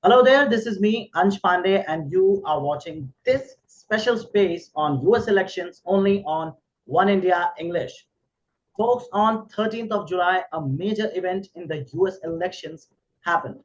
Hello there, this is me, Ansh Pandey, and you are watching this special space on US elections only on One India English. Folks, on 13th of July, a major event in the US elections happened.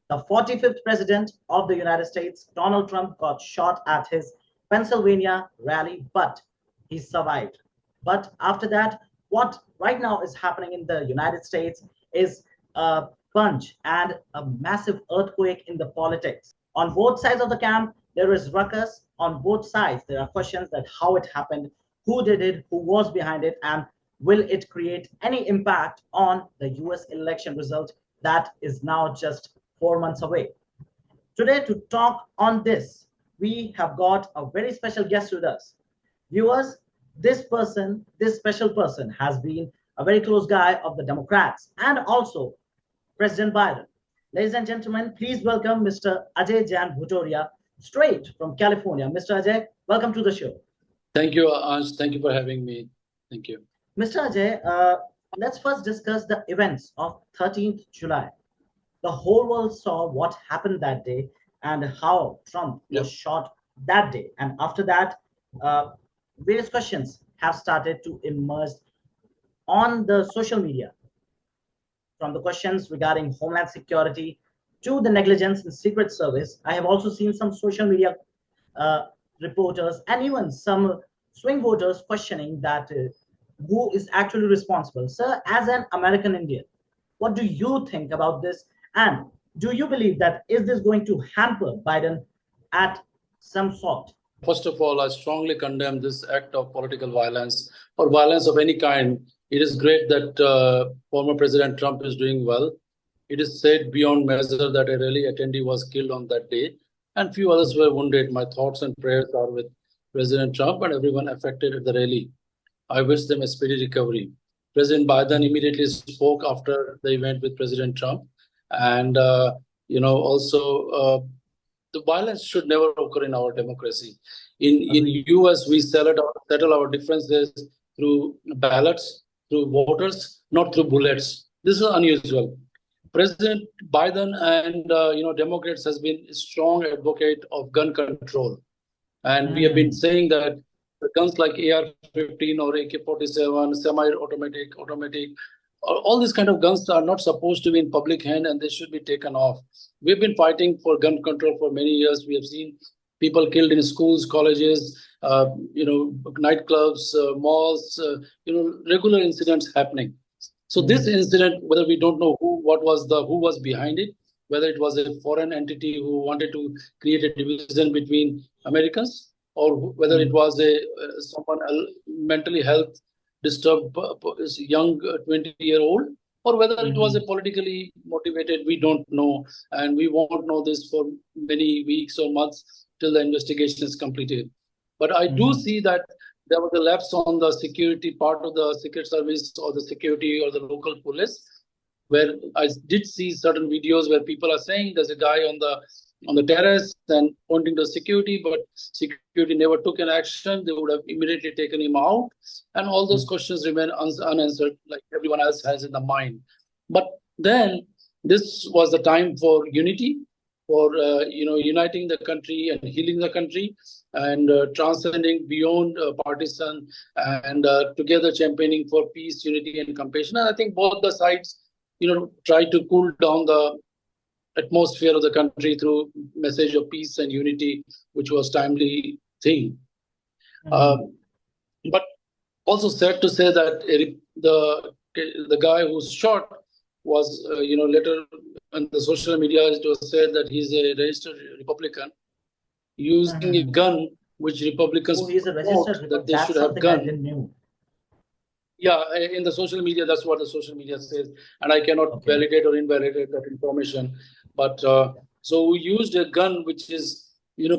The 45th president of the United States, Donald Trump, got shot at his Pennsylvania rally, but he survived. But after that, what right now is happening in the United States is a punch and a massive earthquake in the politics. On both sides of the camp, there is ruckus. On both sides, there are questions that how it happened, who did it, who was behind it, and will it create any impact on the US election result that is now just 4 months away. Today, to talk on this, we have got a very special guest with us. Viewers, this special person, has been a very close guy of the Democrats and also President Biden. Ladies and gentlemen, please welcome Mr. Ajay Jain Bhutoria, straight from California. Mr. Ajay, welcome to the show. Thank you, Ansh. Thank you for having me. Thank you. Mr. Ajay, let's first discuss the events of 13th July. The whole world saw what happened that day and how Trump was shot that day. And after that, uh, various questions have started to emerge on the social media, from the questions regarding homeland security to the negligence in secret service. I have also seen some social media uh, reporters and even some swing voters questioning that who is actually responsible. Sir, as an American Indian, what do you think about this? And do you believe that is this going to hamper Biden at some sort? First of all, I strongly condemn this act of political violence or violence of any kind. It is great that former President Trump is doing well. It is said beyond measure that a rally attendee was killed on that day, and few others were wounded. My thoughts and prayers are with President Trump and everyone affected at the rally. I wish them a speedy recovery. President Biden immediately spoke after the event with President Trump, and also the violence should never occur in our democracy. In US, we settle our differences through ballots, through voters, not through bullets. This is unusual. President Biden and Democrats has been a strong advocate of gun control, and we have been saying that the guns like AR-15 or AK-47, semi-automatic, automatic, all these kind of guns are not supposed to be in public hand and they should be taken off. We've been fighting for gun control for many years. We have seen people killed in schools, colleges, nightclubs, malls, regular incidents happening. So this incident, whether we don't know who was behind it, whether it was a foreign entity who wanted to create a division between Americans, or whether it was someone mentally health disturbed young 20-year-old, or whether it was a politically motivated, we don't know, and we won't know this for many weeks or months till the investigation is completed. But I do see that there was a lapse on the security part of the Secret Service or the security or the local police, where I did see certain videos where people are saying there's a guy on the terrace and pointing to security, but security never took an action. They would have immediately taken him out, and all those questions remain unanswered, like everyone else has in the mind. But then this was the time for unity, for uniting the country and healing the country, and transcending beyond partisan, and together championing for peace, unity, and compassion. And I think both the sides, try to cool down the atmosphere of the country through message of peace and unity, which was timely thing. But also sad to say that the guy who's shot was, later on the social media, it was said that he's a registered Republican using a gun, which Republicans that they should have gun. Yeah, in the social media, that's what the social media says, and I cannot validate or invalidate that information. But so we used a gun which is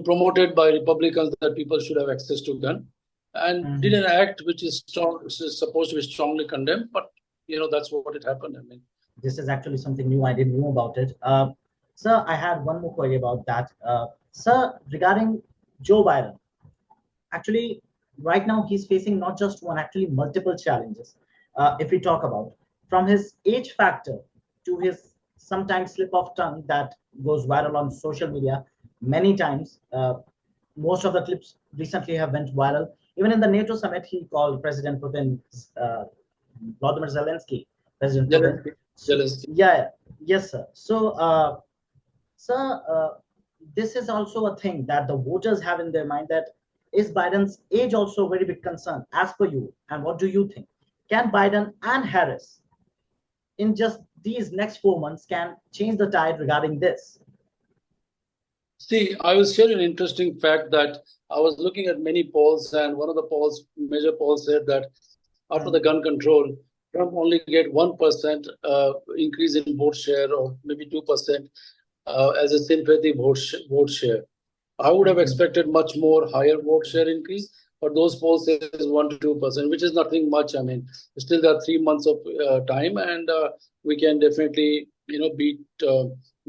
promoted by Republicans that people should have access to gun, and did an act which is supposed to be strongly condemned. But that's what it happened. I mean, this is actually something new. I didn't know about it. Sir, I had one more query about that. Sir, regarding Joe Biden, actually, right now he's facing not just one, actually multiple challenges. If we talk about from his age factor to his sometimes slip of tongue that goes viral on social media many times. Most of the clips recently have went viral. Even in the NATO summit, he called President Putin, Vladimir Zelensky, President Putin. Zelensky. So, Zelensky. yeah, yes, sir. So, sir, this is also a thing that the voters have in their mind, that is Biden's age also a very big concern as per you? And what do you think? Can Biden and Harris in just these next 4 months can change the tide regarding this? See, I will share an interesting fact that I was looking at many polls, and one of the polls, major polls, said that after the gun control, Trump only get 1% increase in vote share, or maybe 2% as a sympathy vote share. I would have expected much more higher vote share increase, but those polls says 1 to 2%, which is nothing much. I mean, still there are 3 months of time, and we can definitely beat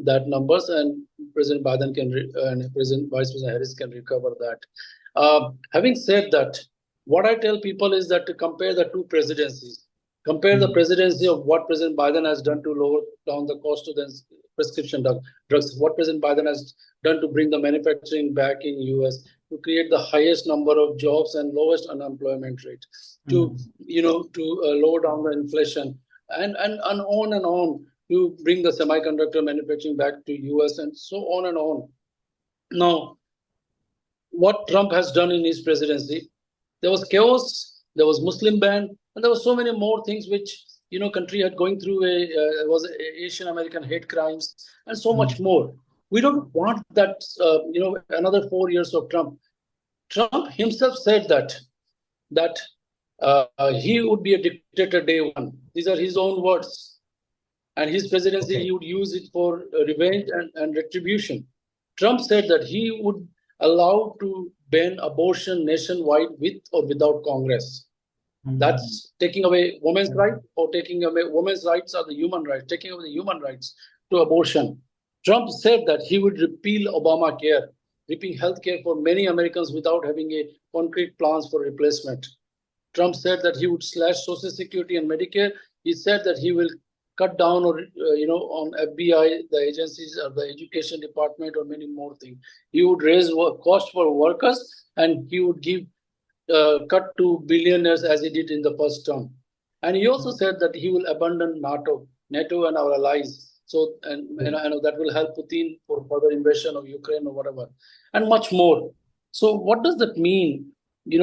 that numbers, and President Biden can and President Vice President Harris can recover that. Having said that, what I tell people is that to compare the two presidencies. Compare the presidency of what President Biden has done to lower down the cost of the prescription drugs, what President Biden has done to bring the manufacturing back in US, to create the highest number of jobs and lowest unemployment rate, to lower down the inflation, and on, to bring the semiconductor manufacturing back to US, and so on and on. Now, what Trump has done in his presidency, there was chaos, there was Muslim ban, and there were so many more things which country had going through was Asian American hate crimes, and so much more. We don't want that another 4 years of Trump. Trump himself said that he would be a dictator day one. These are his own words. And his presidency, he would use it for revenge and retribution. Trump said that he would allow to ban abortion nationwide with or without Congress. That's taking away women's rights, or taking away women's rights are the human rights, taking away the human rights to abortion. Trump said that he would repeal Obamacare, ripping healthcare for many Americans without having a concrete plans for replacement. Trump said that he would slash Social Security and Medicare. He said that he will cut down or on FBI, the agencies, or the education department, or many more things. He would raise cost for workers, and he would give cut to billionaires as he did in the first term. And he also said that he will abandon NATO and our allies. So, and I know that will help Putin for further invasion of Ukraine or whatever, and much more. So, what does that mean? We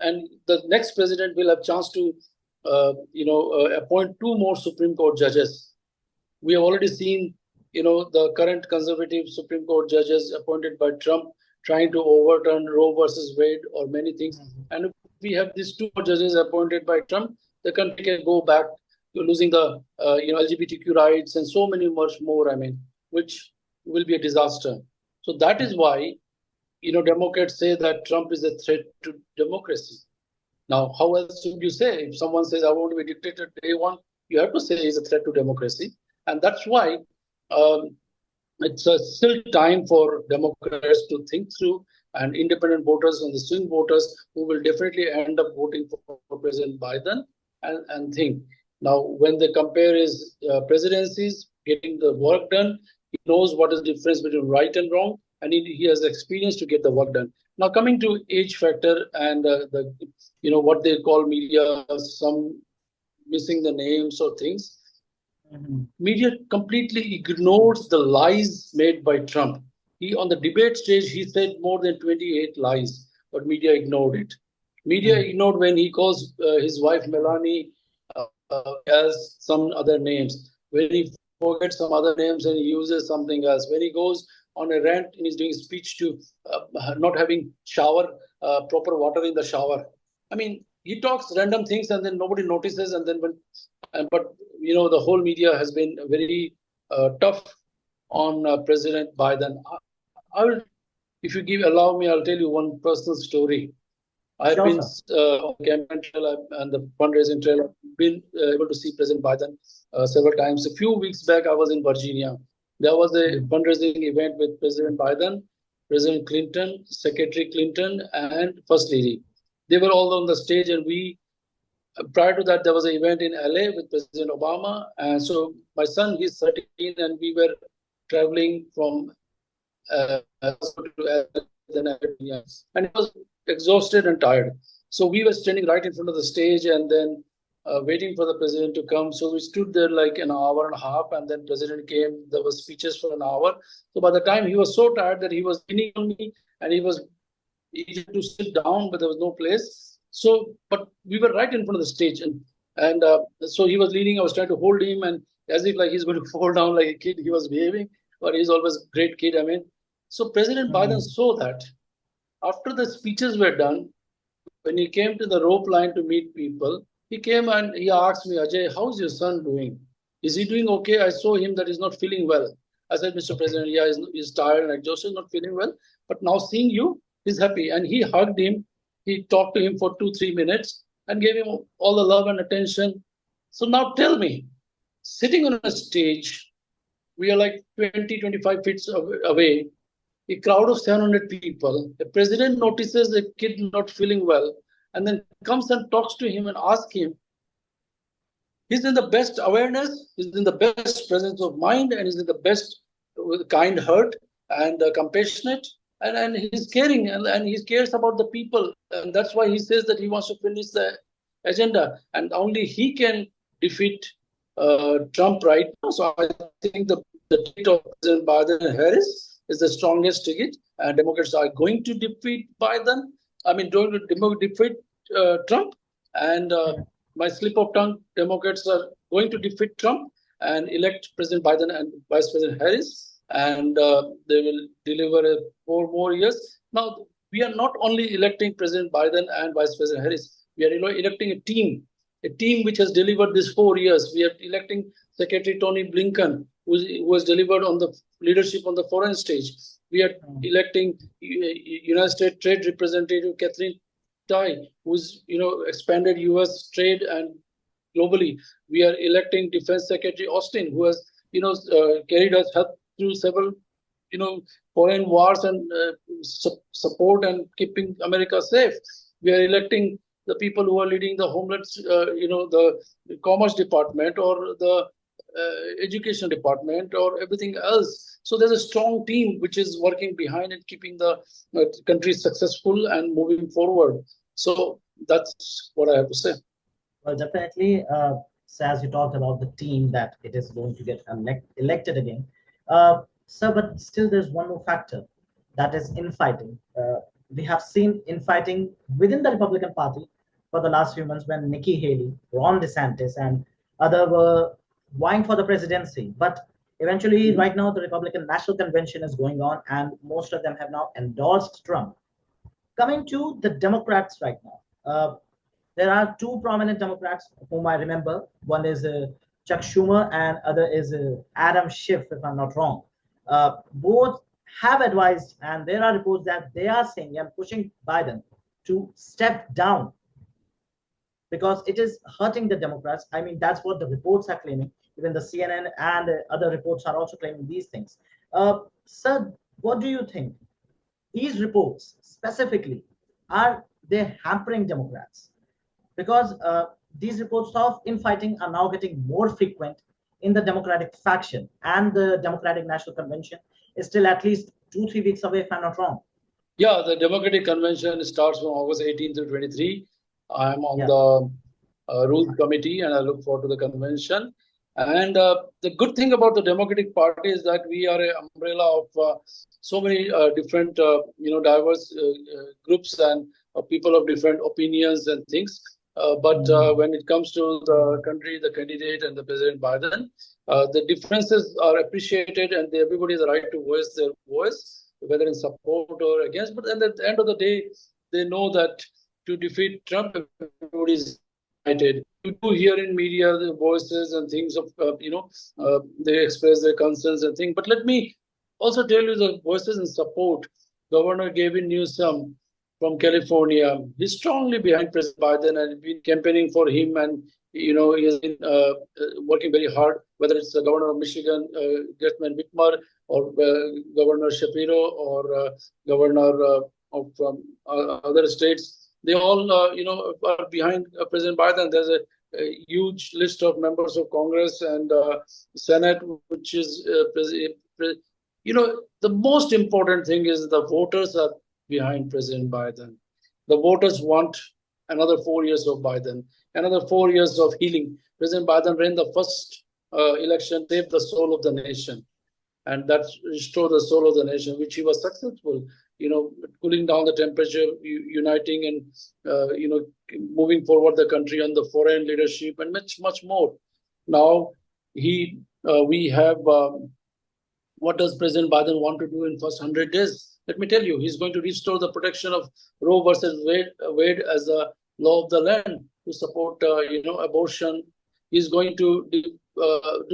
and the next president will have chance to, appoint 2 more Supreme Court judges. We have already seen, the current conservative Supreme Court judges appointed by Trump trying to overturn Roe versus Wade or many things. And if we have these 2 judges appointed by Trump, the country can go back to losing the LGBTQ rights and so many much more. I mean, which will be a disaster. So that is why Democrats say that Trump is a threat to democracy. Now, how else would you say? If someone says, I want to be a dictator day one, you have to say he's a threat to democracy. And that's why it's still time for Democrats to think through, and independent voters and the swing voters who will definitely end up voting for President Biden, and think. Now, when they compare his presidencies, getting the work done, he knows what is the difference between right and wrong, and he has experience to get the work done. Now, coming to age factor and what they call media, some missing the names or things. Media completely ignores the lies made by Trump. On the debate stage, he said more than 28 lies, but media ignored it. Media ignored when he calls his wife Melanie as some other names, when he forgets some other names and he uses something else, when he goes on a rant and he's doing a speech to not having proper water in the shower. I mean, he talks random things and then nobody notices, and then but the whole media has been very tough on President Biden. I will, if you allow me, I'll tell you one personal story. I've been on the campaign trail and the fundraising trail. I've been able to see President Biden several times. A few weeks back, I was in Virginia. There was a fundraising event with President Biden, President Clinton, Secretary Clinton, and First Lady. They were all on the stage, and we prior to that, there was an event in LA with President Obama. And so my son, he's 13, and we were traveling from to LA, and he was exhausted and tired. So we were standing right in front of the stage, and then waiting for the president to come. So we stood there like an hour and a half, and then president came. There was speeches for an hour. So by the time he was so tired that he was leaning on me, and he was eager to sit down, but there was no place. So, but we were right in front of the stage, and so he was leaning. I was trying to hold him, and as if like he's going to fall down like a kid, he was behaving. But he's always a great kid. I mean, so President Biden saw that after the speeches were done, when he came to the rope line to meet people, he came and he asked me, Ajay, how's your son doing? Is he doing okay? I saw him that he's not feeling well. I said, Mr. President, yeah, he's tired and exhausted, not feeling well. But now seeing you, he's happy. And he hugged him. He talked to him for 2-3 minutes and gave him all the love and attention. So now tell me, sitting on a stage, we are like 20-25 feet away, a crowd of 700 people. The president notices a kid not feeling well and then comes and talks to him and asks him. He's in the best awareness, he's in the best presence of mind, and he's in the best with kind heart and compassionate. And he's caring, and he cares about the people. And that's why he says that he wants to finish the agenda. And only he can defeat Trump right now. So I think the ticket of President Biden and Harris is the strongest ticket. And Democrats are going to defeat Biden. I mean, going to defeat Trump. And by slip of tongue, Democrats are going to defeat Trump and elect President Biden and Vice President Harris. And they will deliver 4 more years. Now, we are not only electing President Biden and Vice President Harris. We are electing a team which has delivered these 4 years. We are electing Secretary Tony Blinken, who has delivered on the leadership on the foreign stage. We are electing United States Trade Representative Catherine Tai, who's expanded U.S. trade and globally. We are electing Defense Secretary Austin, who has carried us help through several foreign wars and support and keeping America safe. We are electing the people who are leading the Homeland, the Commerce Department or the Education Department or everything else. So there's a strong team which is working behind and keeping the country successful and moving forward. So that's what I have to say. Well, definitely, as you talked about the team that it is going to get elected again. Sir, but still there's one more factor, that is infighting. We have seen infighting within the Republican Party for the last few months when Nikki Haley, Ron DeSantis, and other were vying for the presidency. But eventually, right now, the Republican National Convention is going on, and most of them have now endorsed Trump. Coming to the Democrats right now, there are 2 prominent Democrats whom I remember. One is Chuck Schumer, and other is Adam Schiff, if I'm not wrong. Both have advised, and there are reports that they are saying and pushing Biden to step down because it is hurting the Democrats. I mean, that's what the reports are claiming. Even the CNN and other reports are also claiming these things. Sir, what do you think? These reports specifically, are they hampering Democrats? Because these reports of infighting are now getting more frequent in the Democratic faction, and the Democratic National Convention is still at least 2-3 weeks away, if I'm not wrong. Yeah, the Democratic Convention starts from August 18 to 23. I'm on the Rules Committee, and I look forward to the convention. And the good thing about the Democratic Party is that we are an umbrella of so many different, diverse groups and people of different opinions and things. But when it comes to the country, the candidate, and the President Biden, the differences are appreciated, and everybody has the right to voice their voice, whether in support or against. But at the end of the day, they know that to defeat Trump, everybody is united. You do hear in media the voices and things of, they express their concerns and things. But let me also tell you the voices in support. Governor Gavin Newsom from California, he's strongly behind President Biden and been campaigning for him, and he has been working very hard. Whether it's the governor of Michigan, Gretchen Whitmer, or Governor Shapiro, or governor of other states, they all, are behind President Biden. There's a huge list of members of Congress and Senate, which is, the most important thing is the voters are behind President Biden. The voters want another 4 years of Biden, another 4 years of healing. President Biden ran the first election, saved the soul of the nation, and that restored the soul of the nation, which he was successful. Cooling down the temperature, uniting and moving forward the country on the foreign leadership, and much more. Now we have. What does President Biden want to do in first 100 days? Let me tell you, he's going to restore the protection of Roe versus Wade as a law of the land to support, abortion. He's going to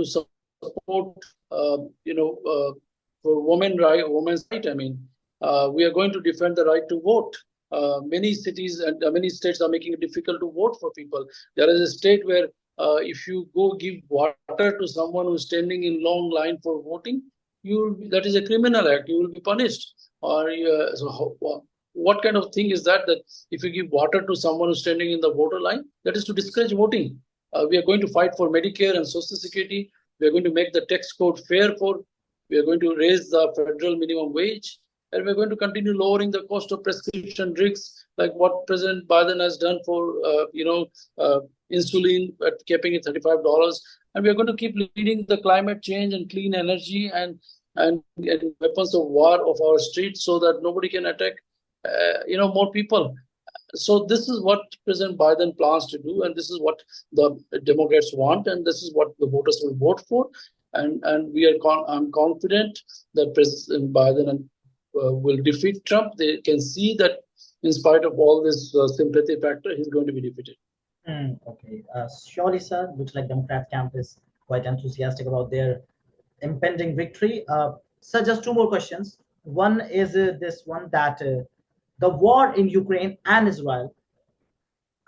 support, for women's right. I mean, we are going to defend the right to vote. Many cities and many states are making it difficult to vote for people. There is a state where if you go give water to someone who's standing in long line for voting, that is a criminal act. You will be punished. Or what kind of thing is that? That if you give water to someone who's standing in the voter line, that is to discourage voting. We are going to fight for Medicare and Social Security. We are going to make the tax code fair we are going to raise the federal minimum wage, and we're going to continue lowering the cost of prescription drugs, like what President Biden has done for, insulin, keeping it $35. And we're going to keep leading the climate change and clean energy and weapons of war of our streets, so that nobody can attack, more people. So this is what President Biden plans to do, and this is what the Democrats want, and this is what the voters will vote for. And I'm confident that President Biden will defeat Trump. They can see that in spite of all this sympathy factor, he's going to be defeated. Okay. Surely, sir, looks like Democrat camp is quite enthusiastic about their impending victory. Sir, just two more questions. One is this one, that the war in Ukraine and Israel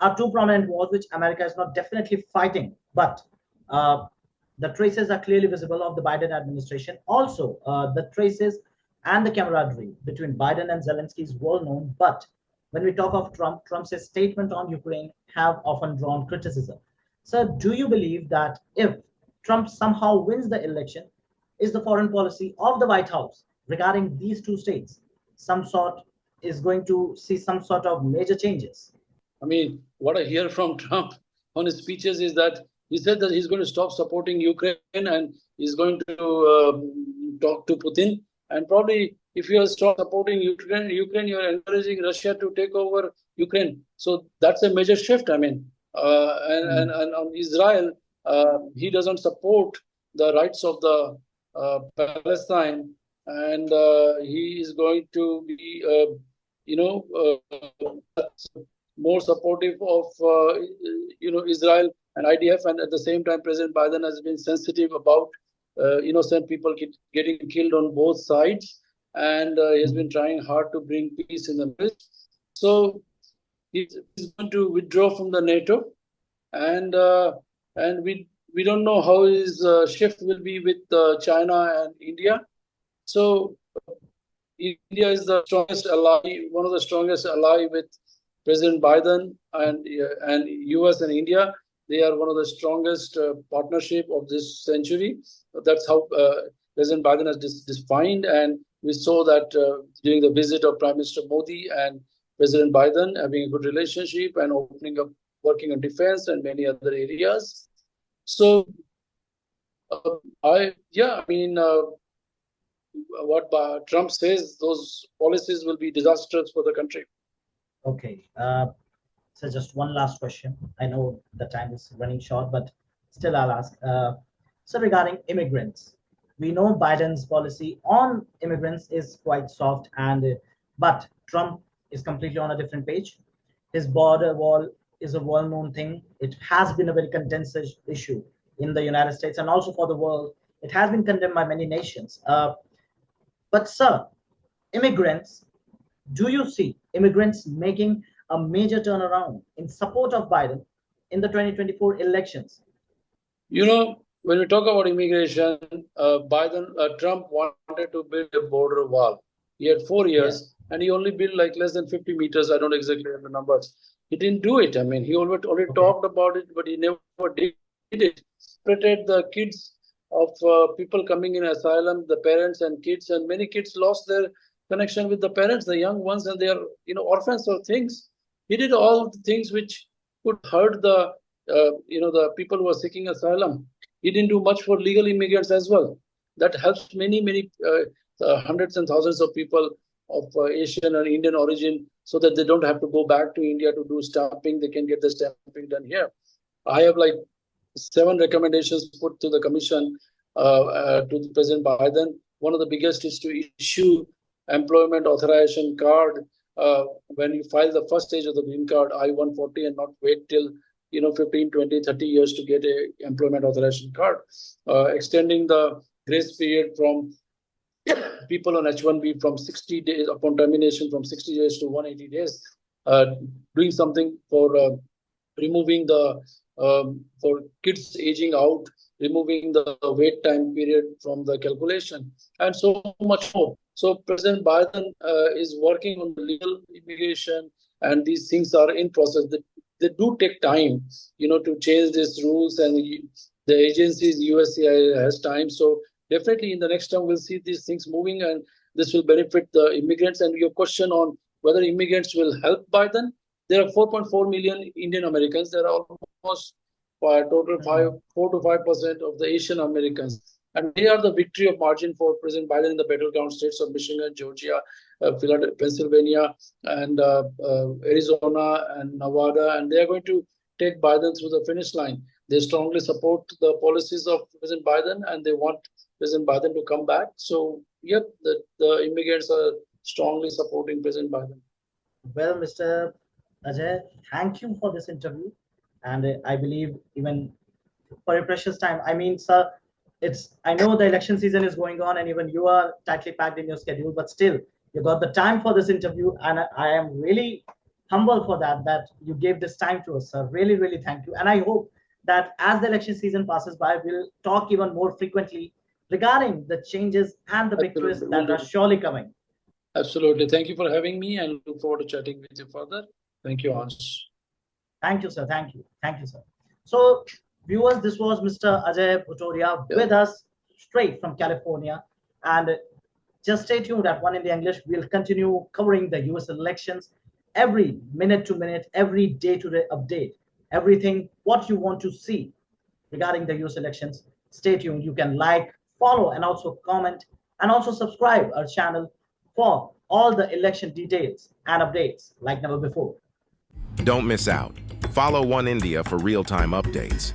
are two prominent wars which America is not definitely fighting, but the traces are clearly visible of the Biden administration. Also, the traces and the camaraderie between Biden and Zelensky is well known. But when we talk of Trump's statement on Ukraine have often drawn criticism. So, do you believe that if Trump somehow wins the election, is the foreign policy of the White House regarding these two states is going to see some sort of major changes? I mean, what I hear from Trump on his speeches is that he said that he's going to stop supporting Ukraine and he's going to talk to Putin. And probably if you stop supporting Ukraine, you're encouraging Russia to take over Ukraine. So that's a major shift. I mean, and on Israel, he doesn't support the rights of the Palestine, and he is going to be, more supportive of, Israel and IDF. And at the same time, President Biden has been sensitive about innocent people getting killed on both sides, and he has been trying hard to bring peace in the Middle East. So he's going to withdraw from the NATO, and we don't know how his shift will be with China and India. So India is the strongest ally, one of the strongest ally with President Biden, and US and India. They are one of the strongest partnership of this century. That's how President Biden has defined, and we saw that during the visit of Prime Minister Modi and President Biden having a good relationship and opening up, working on defense and many other areas. So, what Trump says, those policies will be disastrous for the country. Okay. So just one last question. I know the time is running short, but still I'll ask. So regarding immigrants, we know Biden's policy on immigrants is quite soft, but Trump is completely on a different page. His border wall is a well-known thing. It has been a very contentious issue in the United States and also for the world. It has been condemned by many nations. But sir, immigrants, do you see immigrants making a major turnaround in support of Biden in the 2024 elections? When we talk about immigration, Trump wanted to build a border wall. He had 4 years. and he only built like less than 50 meters. I don't exactly have the numbers. He didn't do it. I mean, he already talked about it, but he never did it. Separated the kids of people coming in asylum, the parents and kids, and many kids lost their connection with the parents, the young ones, and they are orphans or things. He did all the things which could hurt the the people who are seeking asylum. He didn't do much for legal immigrants as well. That helps many hundreds and thousands of people of Asian and Indian origin, so that they don't have to go back to India to do stamping. They can get the stamping done here. I have like 7 recommendations put to the commission to President Biden. One of the biggest is to issue employment authorization card when you file the first stage of the green card, I-140, and not wait till 15, 20, 30 years to get a employment authorization card. Extending the grace period from people on H-1B from 60 days upon termination from 60 days to 180 days. Doing something for removing the for kids aging out, removing the wait time period from the calculation, and so much more. So President Biden is working on legal immigration, and these things are in process. They do take time, to change these rules, and the agencies, USCIS has time. So definitely in the next term, we'll see these things moving, and this will benefit the immigrants. And your question on whether immigrants will help Biden, there are 4.4 million Indian Americans. There are almost total 4 to 5% of the Asian Americans. And they are the victory of margin for President Biden in the battleground states of Michigan, Georgia, Philadelphia, Pennsylvania, and Arizona and Nevada. And they are going to take Biden through the finish line. They strongly support the policies of President Biden, and they want President Biden to come back. So, yep, the immigrants are strongly supporting President Biden. Well, Mr. Ajay, thank you for this interview. And I believe even for a precious time, I mean, sir, I know the election season is going on and even you are tightly packed in your schedule, but still, you got the time for this interview. And I am really humble for that you gave this time to us, sir. Really, really thank you. And I hope that as the election season passes by, we'll talk even more frequently regarding the changes and the victories that are surely coming. Absolutely. Thank you for having me, and look forward to chatting with you further. Thank you, Hans. Thank you, sir. Thank you. Thank you, sir. So, viewers, this was Mr. Ajay Bhutoria with us straight from California. And just stay tuned at One India English. We'll continue covering the US elections every minute to minute, every day to day update, everything what you want to see regarding the US elections. Stay tuned. You can like, follow, and also comment, and also subscribe our channel for all the election details and updates like never before. Don't miss out. Follow One India for real-time updates.